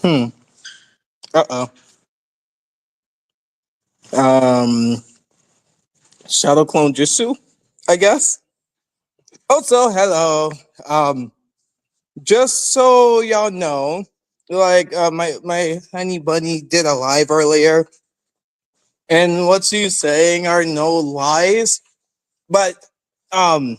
Hmm. Uh oh. Shadow clone Jutsu, I guess. Also, hello. Um, just so y'all know, like my honey bunny did a live earlier, and what she's saying are no lies. But um,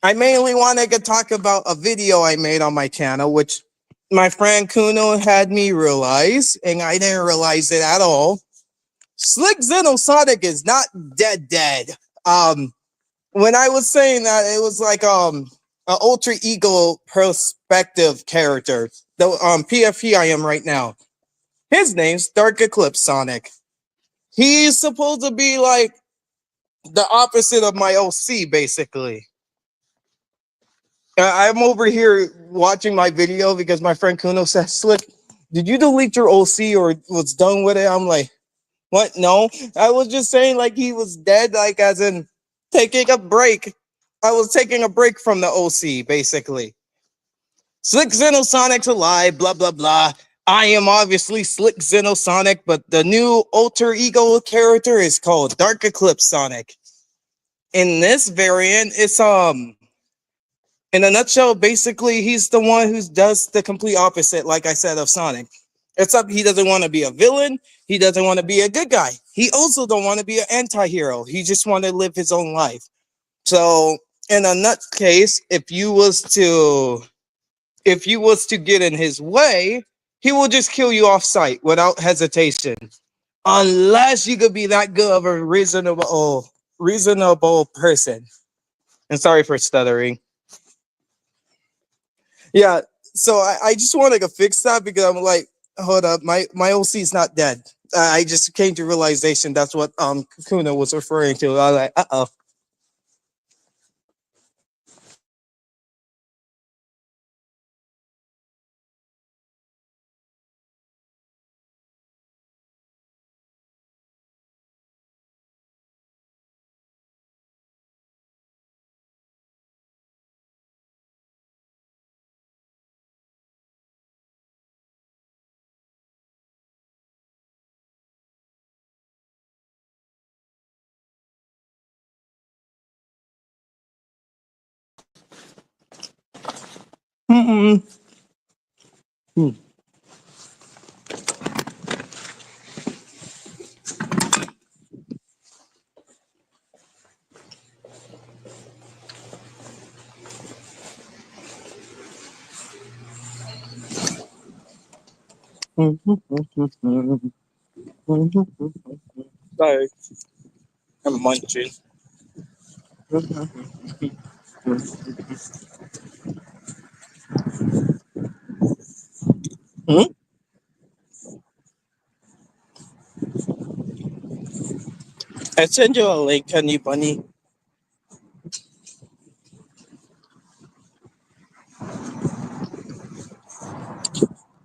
I mainly wanted to talk about a video I made on my channel, which my friend Kuno had me realize, and I didn't realize it at all. Slick Xenosonic is not dead. Um, when I was saying that, it was like an ultra ego perspective character. The PFP I am right now. His name's Dark Eclipse Sonic. He's supposed to be like the opposite of my OC, basically. I'm over here watching my video because my friend Kuno says, "Slick, did you delete your OC or was done with it?" I'm like, "What? No, I was just saying like he was dead, like as in taking a break. I was taking a break from the OC, basically. Slick Xenosonic's alive, blah blah blah. I am obviously Slick Xenosonic, but the new alter ego character is called Dark Eclipse Sonic. In this variant, it's in a nutshell, basically he's the one who does the complete opposite, like I said, of Sonic. Except he doesn't want to be a villain. He doesn't want to be a good guy. He also don't want to be an anti-hero. He just want to live his own life. So in a nut case, if you was to get in his way, he will just kill you off sight without hesitation. Unless you could be that good of a reasonable person. And sorry for stuttering. Yeah, so I just wanted to fix that because I'm like, hold up, my OC is not dead. I just came to realization that's what Kuna was referring to. I was like, oh. Mm-mm. Sorry, I'm munching. Hmm? I sent you a link, honey bunny.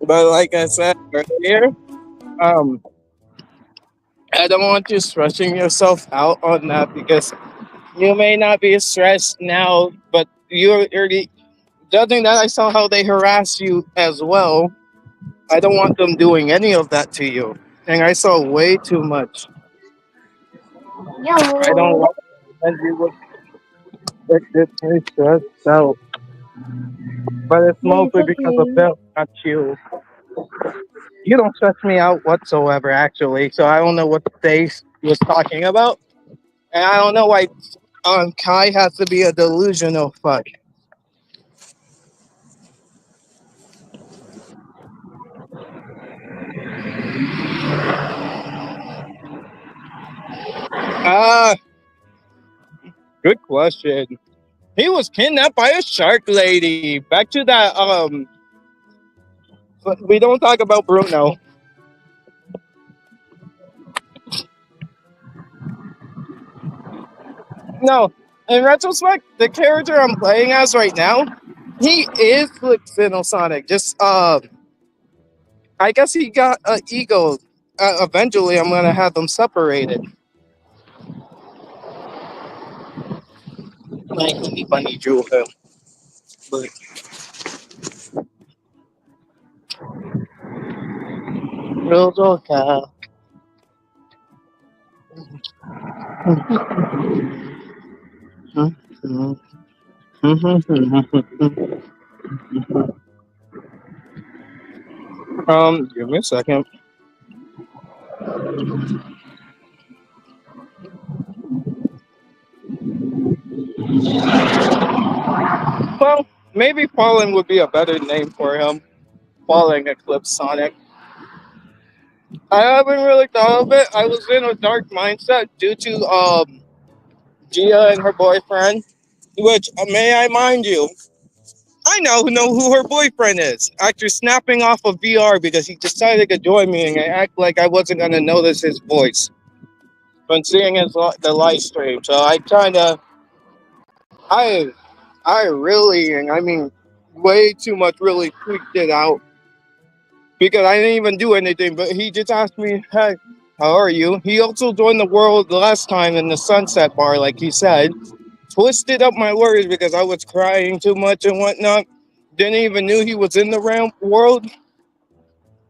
But like I said earlier, um, I don't want you stressing yourself out on that because you may not be stressed now, but you're already judging that I saw how they harass you as well. I don't want them doing any of that to you. And I saw way too much. I don't Yo, want that you would get me stressed out. But it's hey, it's mostly because of okay. them, not you. You don't stress me out whatsoever, actually. So I don't know what they was talking about. And I don't know why Kai has to be a delusional fuck. Ah, good question. He was kidnapped by a shark lady. Back to that. But we don't talk about Bruno. No, in retrospect, the character I'm playing as right now, he is like Sonic. Just I guess he got an ego. Eventually, I'm gonna have them separated. Like honey bunny drew him. But Give me a second. Well, maybe Fallen would be a better name for him. Falling Eclipse Sonic. I haven't really thought of it. I was in a dark mindset due to Gia and her boyfriend. Which, may I mind you, I now know who her boyfriend is. After snapping off of VR because he decided to join me and I act like I wasn't gonna notice his voice when seeing the live stream. So I kind of, I, I really, and I mean, way too much, really freaked it out because I didn't even do anything. But he just asked me, "Hey, how are you?" He also joined the world last time in the Sunset Bar, like he said. Twisted up my words because I was crying too much and whatnot. Didn't even knew he was in the world,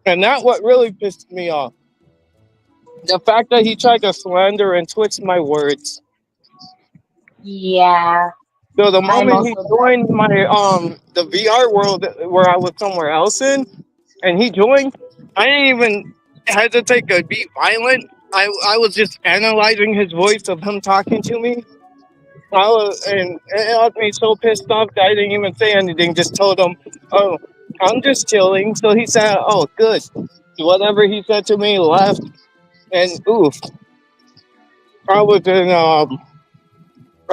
and that what really pissed me off. The fact that he tried to slander and twist my words. Yeah, So the I'm moment he also that. joined my the VR world where I was somewhere else in, and he joined, I didn't even hesitate to be violent. I was just analyzing his voice of him talking to me. And it got me so pissed off that I didn't even say anything. Just told him, "Oh, I'm just chilling." So he said, "Oh, good." Whatever he said to me, left, and oof, I was in a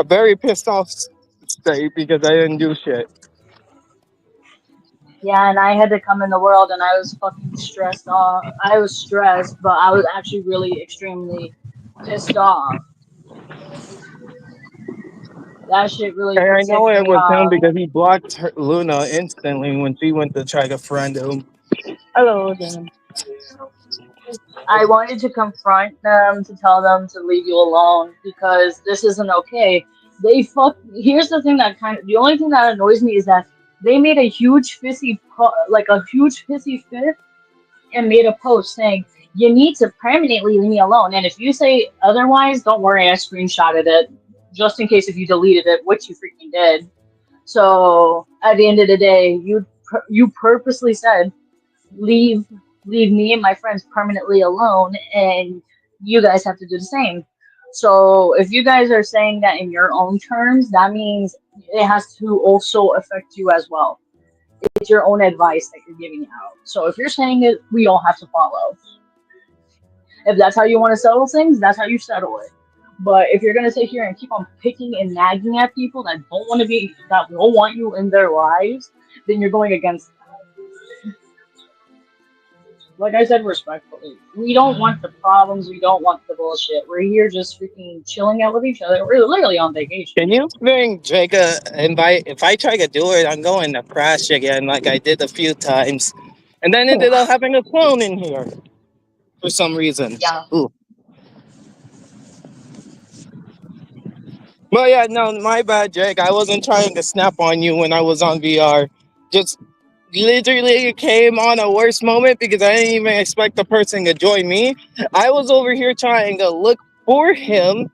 very pissed off state because I didn't do shit. Yeah, and I had to come in the world, and I was fucking stressed off. I was stressed, but I was actually really extremely pissed off. That shit really And I know ticked it me was him off. because he blocked Luna instantly when she went to try to friend him. Hello again. I wanted to confront them to tell them to leave you alone because this isn't okay. They fuck. Here's the thing that kind of the only thing that annoys me is that they made a huge like a huge pissy fit and made a post saying you need to permanently leave me alone. And if you say otherwise, don't worry, I screenshotted it just in case if you deleted it, which you freaking did. So at the end of the day, you purposely said leave leave me and my friends permanently alone, and you guys have to do the same. So if you guys are saying that in your own terms, that means it has to also affect you as well. It's your own advice that you're giving out. So if you're saying it, we all have to follow. If that's how you want to settle things, that's how you settle it. But if you're gonna sit here and keep on picking and nagging at people that don't want you in their lives, then you're going against, like I said, respectfully. We don't want the problems. We don't want the bullshit. We're here just freaking chilling out with each other. We're literally on vacation. Can you think Jacob invite if I try to do it, I'm going to crash again like I did a few times. And then ended up having a clone in here for some reason. Yeah. Ooh. But yeah, no, my bad, Jake. I wasn't trying to snap on you when I was on VR. Just literally came on a worse moment because I didn't even expect the person to join me. I was over here trying to look for him.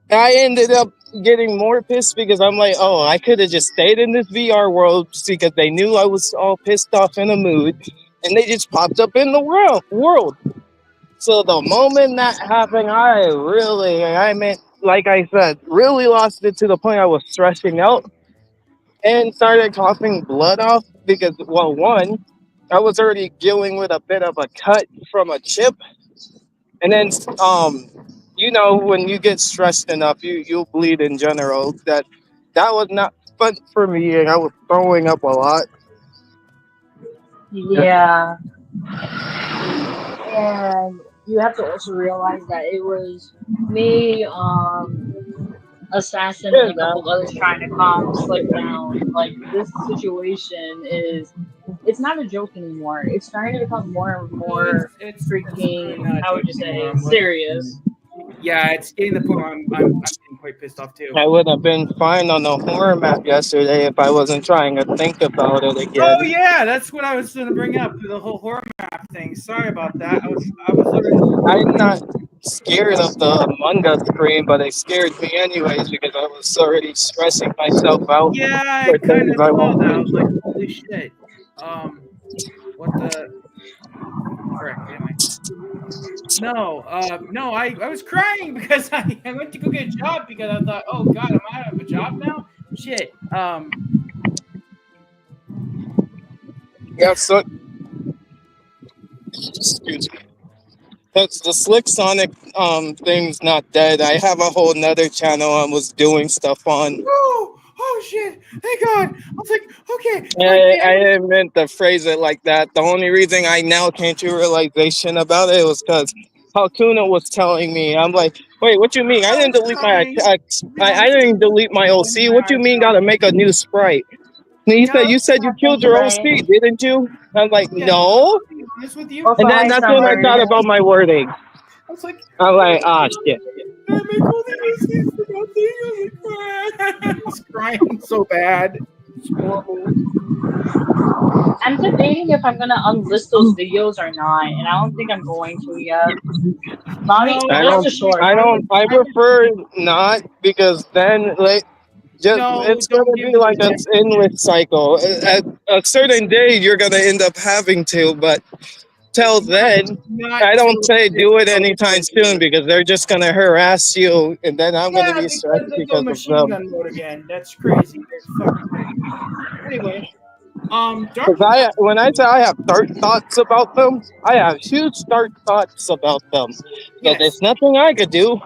I ended up getting more pissed because I'm like, oh, I could have just stayed in this VR world because they knew I was all pissed off in a mood, and they just popped up in the world. So the moment that happened, I meant, like I said, really lost it to the point I was stressing out and started coughing blood off because, well, one, I was already dealing with a bit of a cut from a chip, and then, when you get stressed enough, you bleed in general. That was not fun for me, and I was throwing up a lot. Yeah. And you have to also realize that it was me, Assassin, and Yeah, a couple of others trying to calm Slick down. Like, this situation is, it's not a joke anymore. It's starting to become more and No, more it's really freaking, not a how joke would you anymore. say, serious. Yeah, it's getting to the point where I'm getting quite pissed off too. I would have been fine on the horror map yesterday if I wasn't trying to think about it Oh again. yeah, that's what I was going to bring up, the whole horror map thing. Sorry about that. I was literally. I'm not scared of the Among Us screen, but it scared me anyways because I was already stressing myself out Yeah, I for kind things of I saw won't that. I do. was like, holy shit. Um, what the frick? Anyway. No, no, I was crying because I went to go get a job because I thought, oh god, am I out of a job now? Shit. Yeah, so excuse me. That's the Slick Sonic thing's not dead. I have a whole nother channel I was doing stuff on. Oh shit! Thank God. I was like, okay, I didn't meant to phrase it like that. The only reason I now came to realization about it was because Hakuna was telling me. I'm like, wait, what you mean? I I didn't was delete my crying. To be I honest with didn't you, delete my bawling OC. my What you eyes mean? Got out. to make a new sprite? And he Yeah, said, you said you killed your Right. OC, didn't you? I'm like, yeah. no. To be honest with you, Also, And then hi, that's when I Summer. thought about my wording. I was like, I'm like, ah, shit. did I make all the OCs for nothing? I was crying so bad. It's horrible. I'm debating if I'm gonna unlist those videos or not, and I don't think I'm going to yet. Not No, just the honestly, short. I I would. prefer not because then like just No, it's don't gonna give be them like the an endless cycle. At a certain day, you're gonna end up having to, but till then, not I don't till say shit do it goes anytime soon crazy. because they're just gonna harass you, and then I'm gonna Yeah, be stressed because they go because of machine them. gun mode again. That's crazy. They're fucking crazy. Anyway, Because Darkwing Duck. when I say I have dark thoughts about them, I have huge dark thoughts about them. But there's Yes, nothing I could do.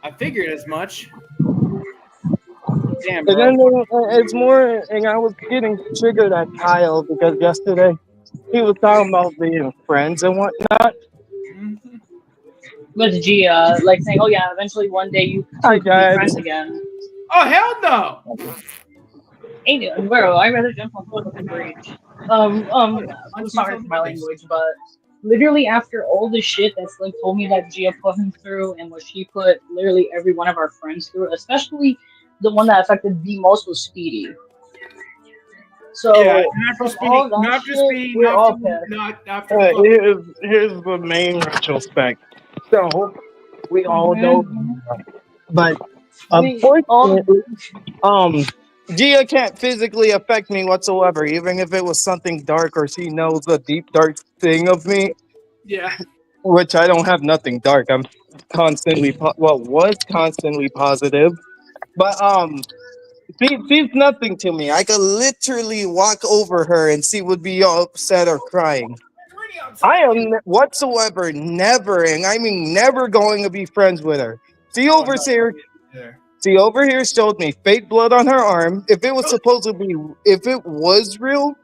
I figured as much. Damn, And bro. then it's more, and I was getting triggered at Kyle because yesterday he was talking about being friends and whatnot. Mhm. With Gia, like saying, "Oh yeah, eventually one day you Hi two can be friends guys. again." Oh hell no! Hey, bro, I'd rather jump on foot than breach. I'm Punch sorry myself in for the my face. language, but literally after all the shit that Slick told me that Gia put him through, and what she put literally every one of our friends through, especially the one that affected the most was Speedy. Yeah, So not for from speeding, all that not for shit, speeding, we're not for all pissed. not after fuck. Here's the main retrospect. So we all know, Hmm. but We all. unfortunately, um, Gia can't physically affect me whatsoever, even if it was something dark or she knows a deep dark thing of me, Yeah. which I don't have nothing dark. I'm constantly was constantly positive, but she's nothing to me. I could literally walk over her and she would be all upset or crying. It's raining I outside. am whatsoever never, and I mean never, going to be friends with her. See Oh over no. here, There. see over here showed me fake blood on her arm. If it was supposed to be, if it was real,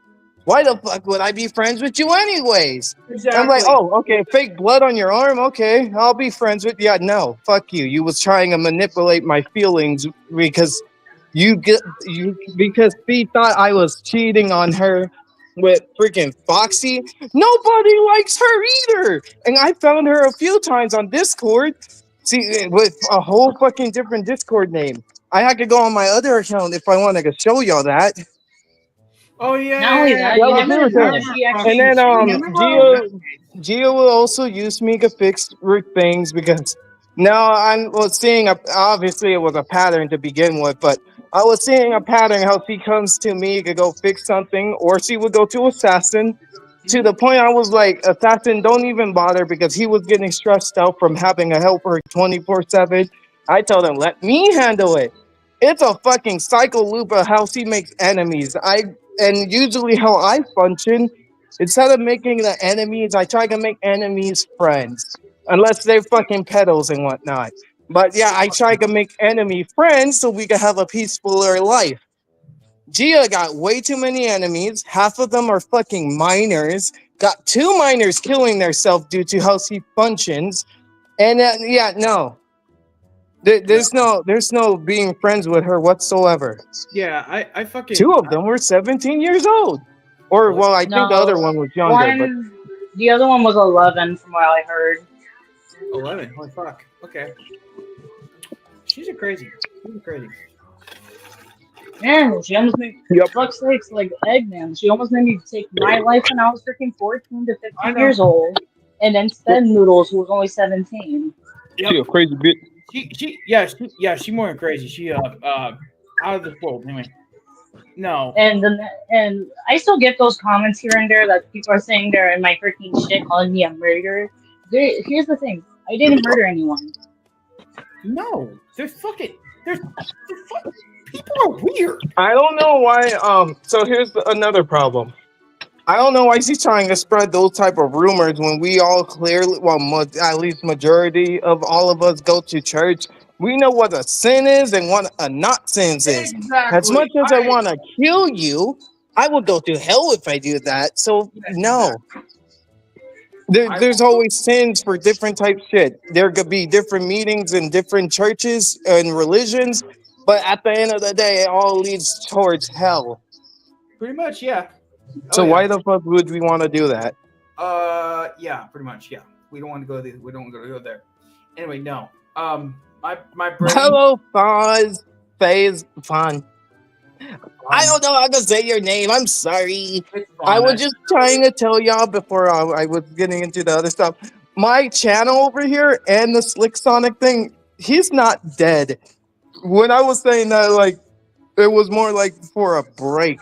why the fuck would I be friends with you anyways? I'm like, Exactly. oh, okay, fake blood on your arm, okay, I'll be friends with you. Yeah, no, fuck you. You was trying to manipulate my feelings because you because she thought I was cheating on her with freaking Foxy. Nobody likes her either. And I found her a few times on Discord. See, with a whole fucking different Discord name. I had to go on my other account if I wanted to show y'all that. Oh yeah, Not yeah, only yeah. that, That you was remember her the time I that thing. remember she And actually. then Foxy. You remember how? Gio will also use me to fix things because now I was seeing obviously it was a pattern to begin with, but I was seeing a pattern how she comes to me to go fix something, or she would go to Assassin. To Hmm. the point I was like, Assassin, don't even bother because he was getting stressed out from having a helper 24/7. I told him, let me handle it. It's a fucking cycle loop of how she makes enemies. And usually how I function, instead of making the enemies, I try to make enemies friends. Unless they're fucking pedals and whatnot. But yeah, I try to make enemy friends so we can have a peacefuler life. Gia got way too many enemies. Half of them are fucking minors. Got two minors killing themselves due to how she functions. And yeah, no. No. There's no being friends with her whatsoever. Yeah, I Two fucking of them were 17 years old. Or, what? well, I think the other No, one was younger, but one. The other one was 11, from what I heard. 11. Holy fuck. Okay. she's a crazy. She's a crazy. Man, she almost made Yep. fuck sakes like Eggman. She almost made me take my life when I was freaking 14 to I 15 know. years old, and then Yep. send Noodles, who was only 17. She Yep. a crazy bitch. She more than crazy. She out of this world. Anyway, no, And I still get those comments here and there that people are saying they're in my freaking shit, calling me a murderer. Here's the thing: I didn't murder anyone. no, they're fuck, people are weird. I don't know why. So here's another problem. I don't know why she's trying to spread those type of rumors when we all clearly, well, at least majority of all of us go to church. We know what a sin is and what a not sins is. As much Exactly. as I want to kill you, I will go to hell if I do that. So Yes, no, exactly. I there's will go. always sins for different type shit. There could be different meetings in different churches and religions, but at the end of the day, it all leads towards hell. Pretty much, yeah. Oh So yeah. why the fuck would we want to do that? Yeah, pretty much, yeah. We don't want to go there. We don't want to go there. Anyway, no. My brain. Hello, Foz. Phase Fun. I Um, don't know how to say your name. I'm sorry. it's I fun. was just trying to tell y'all before I was getting into the other stuff. My channel over here and the Slick Sonic thing, he's not dead. When I was saying that, like, it was more like for a break.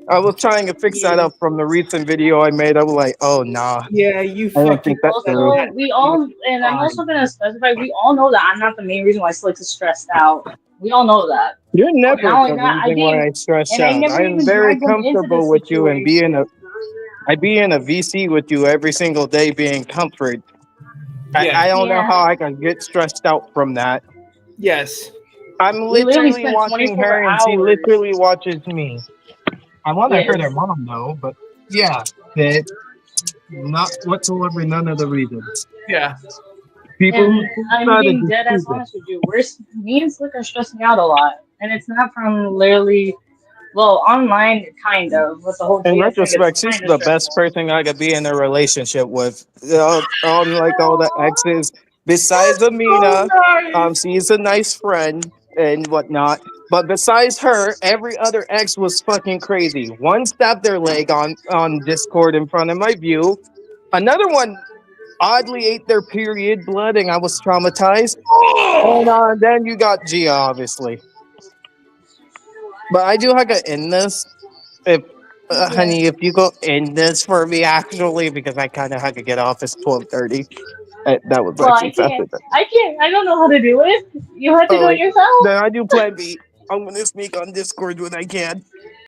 I was trying to fix that Yeah. up from the recent video I made. I was like, oh, nah. Yeah, you I don't fucking think that's that, true. Also, that we video all, is and I'm fine. also gonna specify, we all know that I'm not the main reason why Slicks is stressed out. We all know that. You're Oh Not yeah. never only the that, I reason why gave, I stress and I out. never I am even very dragged them into comfortable this with you and situation. I be in a VC with you every single day being comfort. Yes. I don't know how Yeah, I can get stressed out from that. Yes. I'm we literally literally spent watching 24 her and she hours. literally watches me. I want to hurt her Yes. mom though, but yeah, that not whatsoever none of the reasons. Yeah. People And who I'm try to being be dead ass stupid. honest with you. Me and Slick are stressing out a lot. And it's not from literally, well, online, kind of. With the whole In Jada thing, it's retrospect, she's kind of the best stressful. person I could be in a relationship with. Unlike all the exes, besides So Amina, nice. she's a nice friend and whatnot. But besides her, every other ex was fucking crazy. One stabbed their leg on Discord in front of my view. Another one oddly ate their period blood, and I was traumatized. And Oh. then you got Gia, obviously. But I do have to end this. If Yeah. honey, if you go end this for me, actually, because I kind of had to get off. It's 12:30. That was Well, actually I faster can't. than. I can't. I don't know how to do it. You have to Oh do it wait, yourself. then I do Plan B. I'm gonna sneak on Discord when I can.